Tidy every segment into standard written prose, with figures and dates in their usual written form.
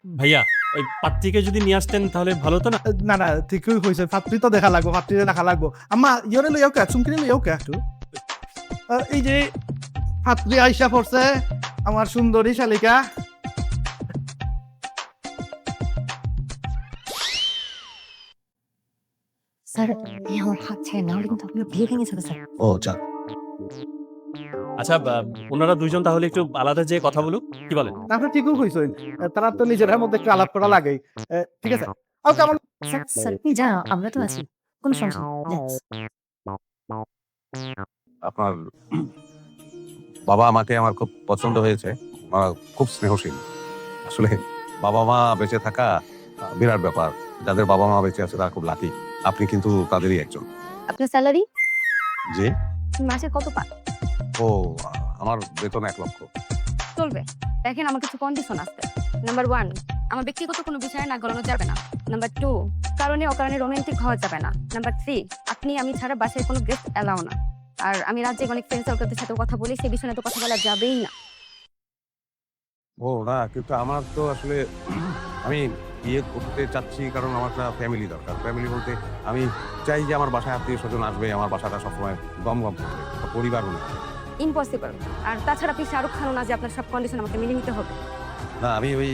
ভাইয়া ওই পাত্রীকে যদি নিয়ে আসতেন তাহলে ভালো হতো না? না না ঠিকই হয়েছে, পাত্রী তো দেখা লাগবো, পাত্রীরে দেখা লাগবো। আম্মা ইয়রে লইয়াও কে, চুমকিরে লইয়াও কে একটু। এই যে পাত্রী আইসা পড়ছে, আমার সুন্দরী শালিকা। স্যার এই আমার হাত ছেড়ে না হলে কিন্তু আপনার বিয়ে ভেঙে যাবে স্যার। ও যা, আচ্ছা ওনারা দুইজন তাহলে একটু আলাদা যেয়ে কথা বলুক, কি বলেন? না, আপনি ঠিকই হয়েছেন, তারা তো নিজের মধ্যে একটু আলাপ করা লাগেই। ঠিক আছে, ওকে আমার স্যার স্যার তুমি যাও, আমরা তো আছি, কোনো সমস্যা নেই। আপনার বাবা আমাকে আমার খুব পছন্দ হয়েছে, খুব স্নেহশীল। আসলে বাবা মা বেঁচে থাকা বিরাট ব্যাপার। যাদের বাবা মা বেঁচে আছে তারা খুব লাকি। আপনি কিন্তু তাদেরই একজন। আপনার স্যালারি যে মাসে কত পান? ও আমার বেতন 1 লক্ষ। চলবে। দেখেন আমার কিছু কন্ডিশন আছে। নাম্বার 1, আমার ব্যক্তিগত কোনো বিষয়ে নাক গলানো যাবে না। নাম্বার 2, কারণে অকারণে রোমান্টিক হওয়া যাবে না। নাম্বার 3, আপনি আমি ছাড়া বাসায় কোনো গেস্ট এলাও না। আর আমি রাজ্যে অনেক ফ্রেন্ড সার্কেলদের সাথে কথা বলি, সেই বিষয়ে তো কথা বলা যাবেই না। ও না, কিন্তু আমার তো আসলে আমি বিয়ে করতে চাচ্ছি কারণ আমার একটা ফ্যামিলি দরকার। ফ্যামিলি বলতে আমি চাই যে আমার বাসায় আত্মীয় স্বজন আসবে, আমার বাসাটা সবসময় গম গম করবে, একটা পরিবার মনে হবে। ইম্পসিবল। আর তাছাড়া আপনি শাহরুখ খানও না যে আপনার সব কন্ডিশন আমাকে মেনে নিতে হবে। না আমি ওই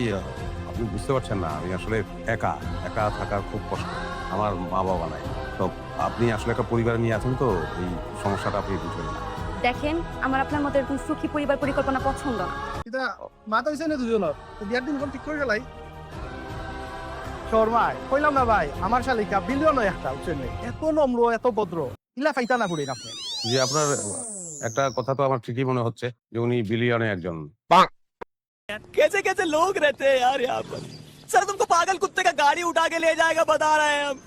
আপনি বুঝতে পারছেন না, আমি আসলে একা একা থাকার খুব কষ্ট। আমার মা বাবা নাই। তো আপনি আসলে একটা পরিবার নিয়ে আছেন, তো এই সমস্যাটা আপনি বুঝবেন না। দেখেন আমার আপনার মতো এরকম সুখী পরিবার পরিকল্পনা পছন্দ না। এটা মা তো হয়েছে না দুজনের, তো বিয়ার দিন ঠিক করে ফেলাই। শর্মায় কইলাম না ভাই, আমার শালিকা বিলিয়ন একটা, বুঝছেন? এত নম্র, এত ভদ্র, ইলা ফাইতা না করেন আপনি। যে আপনার একটা কথা তো আমার ঠিকই মনে হচ্ছে যে উনি বিলিয়নে একজন। कैसे कैसे लोग रहते हैं यार यहाँ पर। सर तुमको पागल कुत्ते का गाड़ी उठा के ले जाएगा बता रहे हैं हम।